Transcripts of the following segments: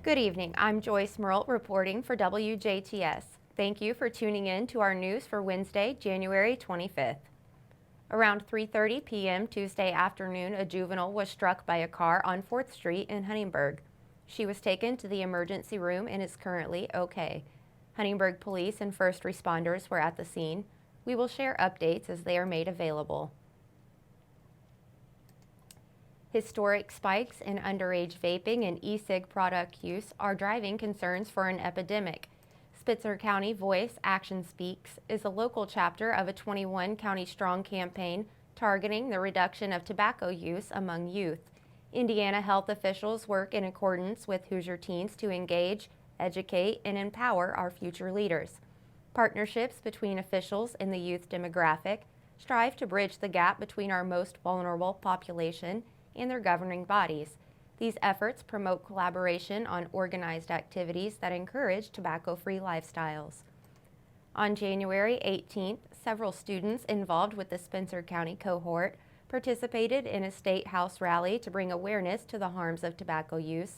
Good evening. I'm Joyce Murrell reporting for WJTS. Thank you for tuning in to our news for Wednesday, January 25th. Around 3:30 p.m. Tuesday afternoon, a juvenile was struck by a car on 4th Street in Huntingburg. She was taken to the emergency room and is currently okay. Huntingburg police and first responders were at the scene. We will share updates as they are made available. Historic spikes in underage vaping and e-cig product use are driving concerns for an epidemic. Spitzer County Voice Action Speaks is a local chapter of a 21-county-strong campaign targeting the reduction of tobacco use among youth. Indiana health officials work in accordance with Hoosier teens to engage, educate, and empower our future leaders. Partnerships between officials and the youth demographic strive to bridge the gap between our most vulnerable population and their governing bodies. These efforts promote collaboration on organized activities that encourage tobacco-free lifestyles. On January 18th, several students involved with the Spencer County cohort participated in a state house rally to bring awareness to the harms of tobacco use.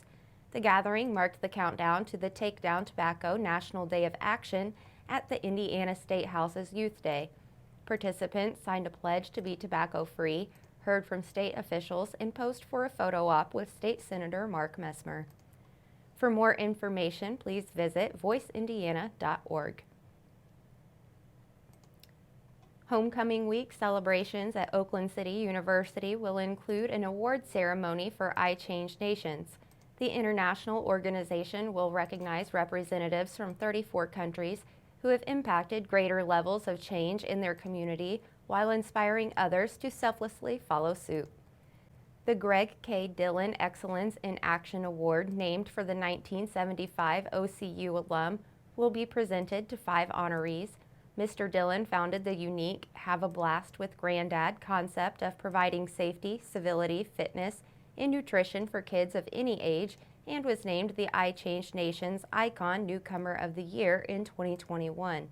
The gathering marked the countdown to the Take Down Tobacco National Day of Action at the Indiana State House's Youth Day. Participants signed a pledge to be tobacco-free, heard from state officials, and posed for a photo op with State Senator Mark Messmer. For more information, please visit voiceindiana.org. Homecoming Week celebrations at Oakland City University will include an award ceremony for I Change Nations. The international organization will recognize representatives from 34 countries who have impacted greater levels of change in their community while inspiring others to selflessly follow suit. The Greg K. Dillon Excellence in Action Award, named for the 1975 OCU alum, will be presented to 5 honorees. Mr. Dillon founded the unique Have a Blast with Granddad concept of providing safety, civility, fitness, and nutrition for kids of any age, and was named the I Change Nations Icon Newcomer of the Year in 2021.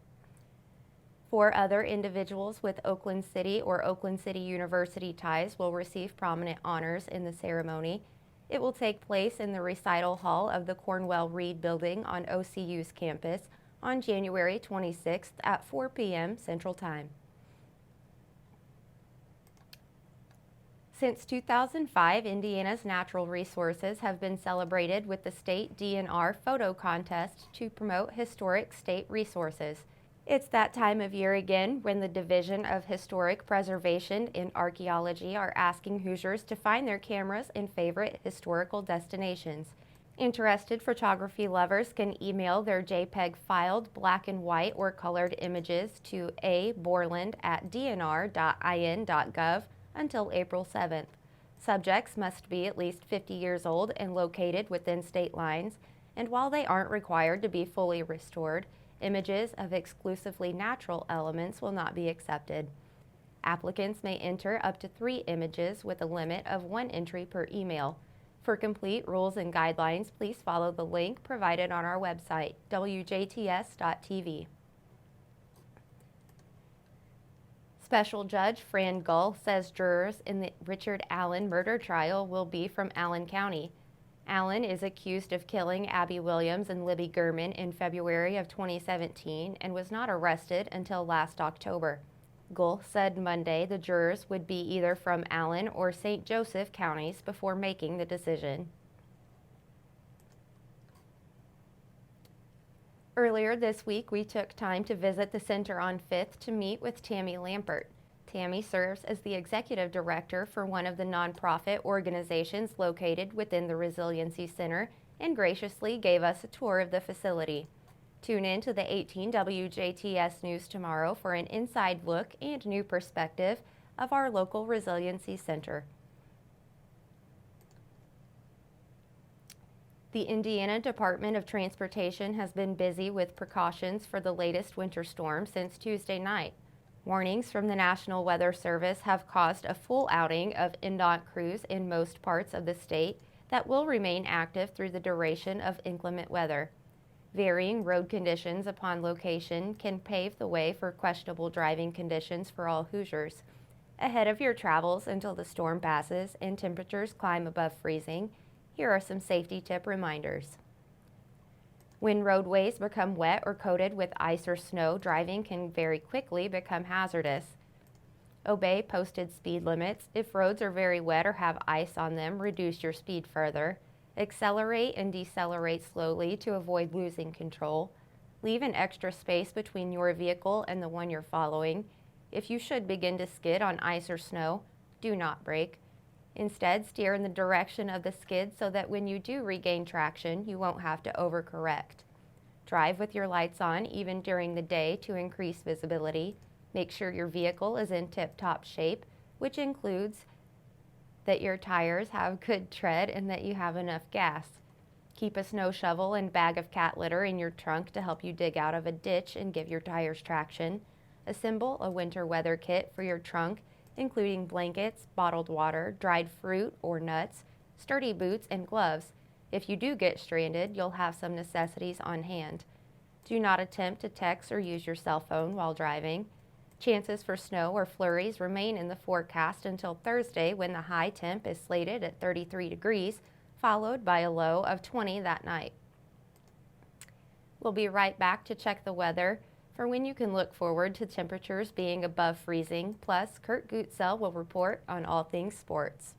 4 other individuals with Oakland City or Oakland City University ties will receive prominent honors in the ceremony. It will take place in the recital hall of the Cornwell Reed Building on OCU's campus on January 26th at 4 p.m. Central Time. Since 2005, Indiana's natural resources have been celebrated with the State DNR Photo Contest to promote historic state resources. It's that time of year again when the Division of Historic Preservation and Archaeology are asking Hoosiers to find their cameras in favorite historical destinations. Interested photography lovers can email their JPEG-filed black and white or colored images to aborland@dnr.in.gov until April 7th. Subjects must be at least 50 years old and located within state lines, and while they aren't required to be fully restored, images of exclusively natural elements will not be accepted. Applicants may enter up to 3 images with a limit of 1 entry per email. For complete rules and guidelines, please follow the link provided on our website, WJTS.tv. Special Judge Fran Gull says jurors in the Richard Allen murder trial will be from Allen County. Allen is accused of killing Abby Williams and Libby Gurman in February of 2017 and was not arrested until last October. Gull said Monday the jurors would be either from Allen or St. Joseph counties before making the decision. Earlier this week, we took time to visit the Center on 5th to meet with Tammy Lampert. Tammy serves as the executive director for one of the nonprofit organizations located within the Resiliency Center and graciously gave us a tour of the facility. Tune in to the 18 WJTS News tomorrow for an inside look and new perspective of our local Resiliency Center. The Indiana Department of Transportation has been busy with precautions for the latest winter storm since Tuesday night. Warnings from the National Weather Service have caused a full outing of INDOT crews in most parts of the state that will remain active through the duration of inclement weather. Varying road conditions upon location can pave the way for questionable driving conditions for all Hoosiers. Ahead of your travels until the storm passes and temperatures climb above freezing, here are some safety tip reminders. When roadways become wet or coated with ice or snow, driving can very quickly become hazardous. Obey posted speed limits. If roads are very wet or have ice on them, reduce your speed further. Accelerate and decelerate slowly to avoid losing control. Leave an extra space between your vehicle and the one you're following. If you should begin to skid on ice or snow, do not brake. Instead, steer in the direction of the skid so that when you do regain traction, you won't have to overcorrect. Drive with your lights on even during the day to increase visibility. Make sure your vehicle is in tip-top shape, which includes that your tires have good tread and that you have enough gas. Keep a snow shovel and bag of cat litter in your trunk to help you dig out of a ditch and give your tires traction. Assemble a winter weather kit for your trunk, including blankets, bottled water, dried fruit or nuts, sturdy boots, and gloves. If you do get stranded, you'll have some necessities on hand. Do not attempt to text or use your cell phone while driving. Chances for snow or flurries remain in the forecast until Thursday, when the high temp is slated at 33 degrees, followed by a low of 20 that night. We'll be right back to check the weather for when you can look forward to temperatures being above freezing. Plus, Kurt Gutzell will report on all things sports.